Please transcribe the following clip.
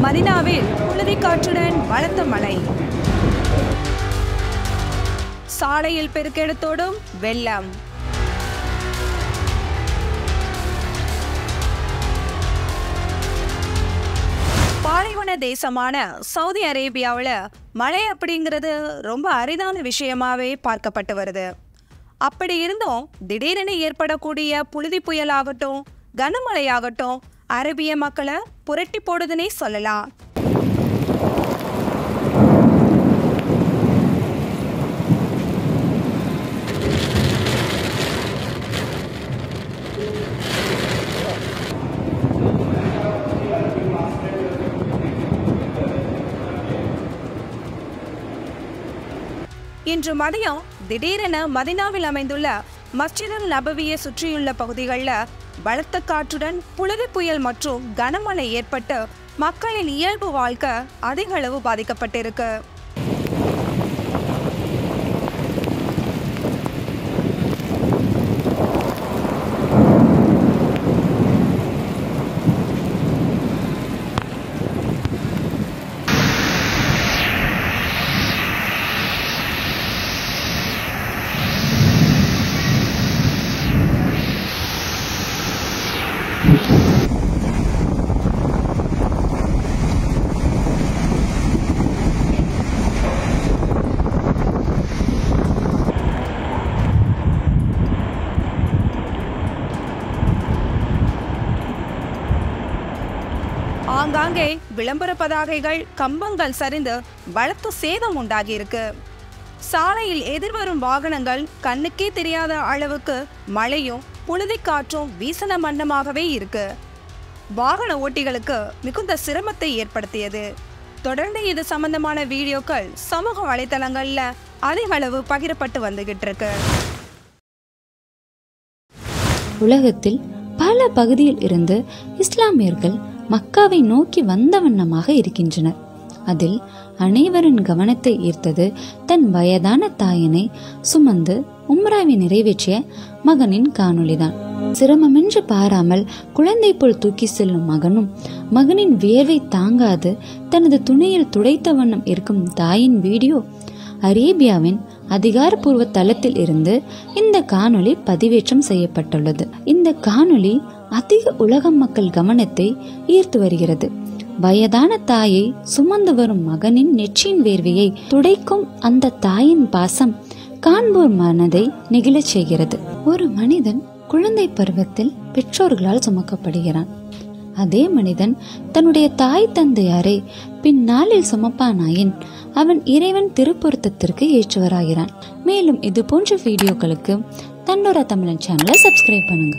மதீனாவில் புழுதி காற்றுடன் பலத்த மழை. சாலையில் பெருக்கெடுத்தோடும் வெள்ளம். பாலைவன தேசமான சவுதி அரேபியாவில் மழை அப்படிங்கிறது ரொம்ப அரிதான விஷயமாவே பார்க்கப்பட்டு வருது. அப்படி இருந்தும் திடீரென ஏற்படக்கூடிய புழுதி புயலாகட்டும் கனமழையாகட்டும் அரேபிய மக்களை புரட்டி போடுதுன்னே சொல்லலாம். இன்று மதியம் திடீரென மதீனாவில் அமைந்துள்ள மஸ்ஜிதுல் நபவியை சுற்றியுள்ள பகுதிகளில் பலத்த காற்றுடன் புழுதி புயல் மற்றும் கனமழை ஏற்பட்டு மக்களின் இயல்பு வாழ்க்கை அதிக அளவு பாதிக்கப்பட்டிருக்கு. ஆங்காங்கே விளம்பர பதாகைகள் கம்பங்கள் சரிந்து பலத்த சேதம் உண்டாகியிருக்கு. சாலையில் எதிர்வரும் வாகனங்கள் கண்ணுக்கே தெரியாத அளவுக்கு மழையும் புழுதி காற்றும் வீசன மன்னமாகவே இருக்கு. வாகன ஓட்டிகளுக்கு மிகுந்த சிரமத்தை ஏற்படுத்தியது. தொடர்ந்து இது சம்பந்தமான வீடியோக்கள் சமூக வலைதளங்கள்ல அதிக அளவு பகிரப்பட்டு வந்துகிட்டு இருக்கு. உலகத்தில் பல பகுதியில் இருந்து இஸ்லாமியர்கள் மக்காவை நோக்கி வந்த வண்ணமாக இருக்கின்றனர். அதில் அனைவரின் கவனத்தை ஈர்த்தது தன் வயதான தாயினை சுமந்து உம்ராவை நிறைவேற்றிய மகனின் காணொளிதான். சிரமமின்றி பாராமல் குழந்தை போல் தூக்கி செல்லும் மகனும் மகனின் வியர்வை தாங்காது தனது துணியில் துடைத்த வண்ணம் இருக்கும் தாயின் வீடியோ அரேபியாவின் அதிகாரப்பூர்வ தளத்தில் இருந்து இந்த காணொளி பதிவேற்றம் செய்யப்பட்டுள்ளது. இந்த காணொளி அதிக உலக மக்கள் கவனத்தை ஈர்த்து வருகிறது. வயதான தாயை சுமந்து வரும் மகனின் நெற்றியின் வேர்வையை துடைக்கும் அந்த தாயின் பாசம் காண்போர் மனதை நெகிழச் செய்கிறது. ஒரு மனிதன் குழந்தை பருவத்தில் பெற்றோர்களால் சுமக்கப்படுகிறான். அதே மனிதன் தன்னுடைய தாய் தந்தையாரை பின்னாளில் சுமப்பானாயின் அவன் இறைவன் திருப்பொருத்தத்திற்கு ஏற்றவராகிறான். மேலும் இது போன்ற வீடியோக்களுக்கு தன்னோர தமிழன் சேனலை சப்ஸ்கிரைப் பண்ணுங்க.